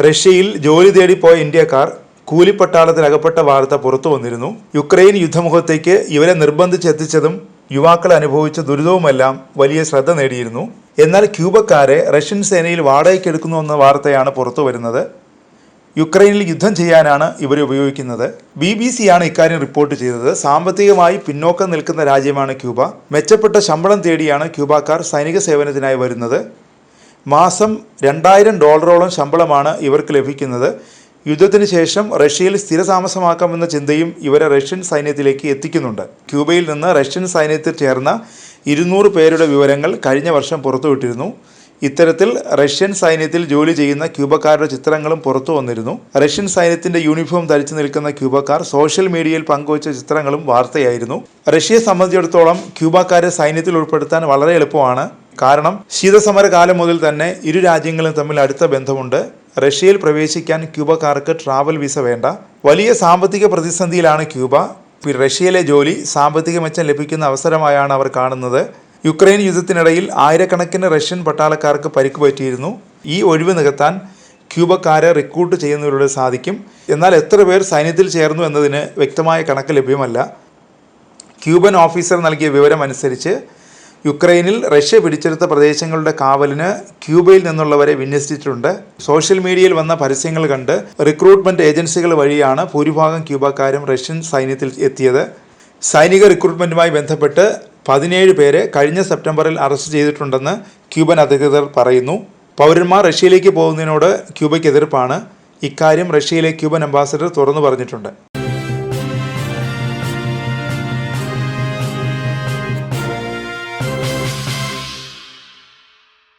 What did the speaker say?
റഷ്യയിൽ ജോലി തേടിപ്പോയ ഇന്ത്യക്കാർ കൂലിപ്പട്ടാളത്തിൽ അകപ്പെട്ട വാർത്ത പുറത്തു വന്നിരുന്നു. യുക്രൈൻ യുദ്ധമുഖത്തേക്ക് ഇവരെ നിർബന്ധിച്ചെത്തിച്ചതും യുവാക്കൾ അനുഭവിച്ച ദുരിതവുമെല്ലാം വലിയ ശ്രദ്ധ നേടിയിരുന്നു. എന്നാൽ ക്യൂബക്കാരെ റഷ്യൻ സേനയിൽ വാടകയ്ക്കെടുക്കുന്നു എന്ന വാർത്തയാണ് പുറത്തു വരുന്നത്. യുക്രൈനിൽ യുദ്ധം ചെയ്യാനാണ് ഇവരെ ഉപയോഗിക്കുന്നത്. BBC ആണ് ഇക്കാര്യം റിപ്പോർട്ട് ചെയ്തത്. സാമ്പത്തികമായി പിന്നോക്കം നിൽക്കുന്ന രാജ്യമാണ് ക്യൂബ. മെച്ചപ്പെട്ട ശമ്പളം തേടിയാണ് ക്യൂബക്കാർ സൈനിക സേവനത്തിനായി വരുന്നത്. മാസം $2000 ശമ്പളമാണ് ഇവർക്ക് ലഭിക്കുന്നത്. യുദ്ധത്തിന് ശേഷം റഷ്യയിൽ സ്ഥിരതാമസമാക്കാമെന്ന ചിന്തയും ഇവരെ റഷ്യൻ സൈന്യത്തിലേക്ക് എത്തിക്കുന്നുണ്ട്. ക്യൂബയിൽ നിന്ന് റഷ്യൻ സൈന്യത്തിൽ ചേർന്ന 200 പേരുടെ വിവരങ്ങൾ കഴിഞ്ഞ വർഷം പുറത്തുവിട്ടിരുന്നു. ഇത്തരത്തിൽ റഷ്യൻ സൈന്യത്തിൽ ജോലി ചെയ്യുന്ന ക്യൂബക്കാരുടെ ചിത്രങ്ങളും പുറത്തു വന്നിരുന്നു. റഷ്യൻ സൈന്യത്തിന്റെ യൂണിഫോം ധരിച്ചു നിൽക്കുന്ന ക്യൂബക്കാർ സോഷ്യൽ മീഡിയയിൽ പങ്കുവച്ച ചിത്രങ്ങളും വാർത്തയായിരുന്നു. റഷ്യയെ സംബന്ധിച്ചിടത്തോളം ക്യൂബക്കാരെ സൈന്യത്തിൽ ഉൾപ്പെടുത്താൻ വളരെ എളുപ്പമാണ്. കാരണം ശീതസമര കാലം മുതൽ തന്നെ ഇരു രാജ്യങ്ങളും തമ്മിൽ അടുത്ത ബന്ധമുണ്ട്. റഷ്യയിൽ പ്രവേശിക്കാൻ ക്യൂബക്കാർക്ക് ട്രാവൽ വിസ വേണ്ട. വലിയ സാമ്പത്തിക പ്രതിസന്ധിയിലാണ് ക്യൂബ. റഷ്യയിലെ ജോലി സാമ്പത്തിക മെച്ചം ലഭിക്കുന്ന അവസരമായാണ് അവർ കാണുന്നത്. യുക്രൈൻ യുദ്ധത്തിനിടയിൽ ആയിരക്കണക്കിന് റഷ്യൻ പട്ടാളക്കാർക്ക് പരിക്ക് പറ്റിയിരുന്നു. ഈ ഒഴിവ് നികത്താൻ ക്യൂബക്കാരെ റിക്രൂട്ട് ചെയ്യുന്നതിലൂടെ സാധിക്കും. എന്നാൽ എത്ര പേർ സൈന്യത്തിൽ ചേർന്നു എന്നതിന് വ്യക്തമായ കണക്ക് ലഭ്യമല്ല. ക്യൂബൻ ഓഫീസർ നൽകിയ വിവരമനുസരിച്ച് യുക്രൈനിൽ റഷ്യ പിടിച്ചെടുത്ത പ്രദേശങ്ങളുടെ കാവലിന് ക്യൂബയിൽ നിന്നുള്ളവരെ വിന്യസിച്ചിട്ടുണ്ട്. സോഷ്യൽ മീഡിയയിൽ വന്ന പരസ്യങ്ങൾ കണ്ട് റിക്രൂട്ട്മെന്റ് ഏജൻസികൾ വഴിയാണ് ഭൂരിഭാഗം ക്യൂബക്കാരും റഷ്യൻ സൈന്യത്തിൽ എത്തിയത്. സൈനിക റിക്രൂട്ട്മെന്റുമായി ബന്ധപ്പെട്ട് 17 പേരെ കഴിഞ്ഞ സെപ്റ്റംബറിൽ അറസ്റ്റ് ചെയ്തിട്ടുണ്ടെന്ന് ക്യൂബൻ അധികൃതർ പറയുന്നു. പൗരന്മാർ റഷ്യയിലേക്ക് പോകുന്നതിനോട് ക്യൂബയ്ക്ക് എതിർപ്പാണ്. ഇക്കാര്യം റഷ്യയിലെ ക്യൂബൻ അംബാസഡർ തുറന്നു പറഞ്ഞിട്ടുണ്ട്.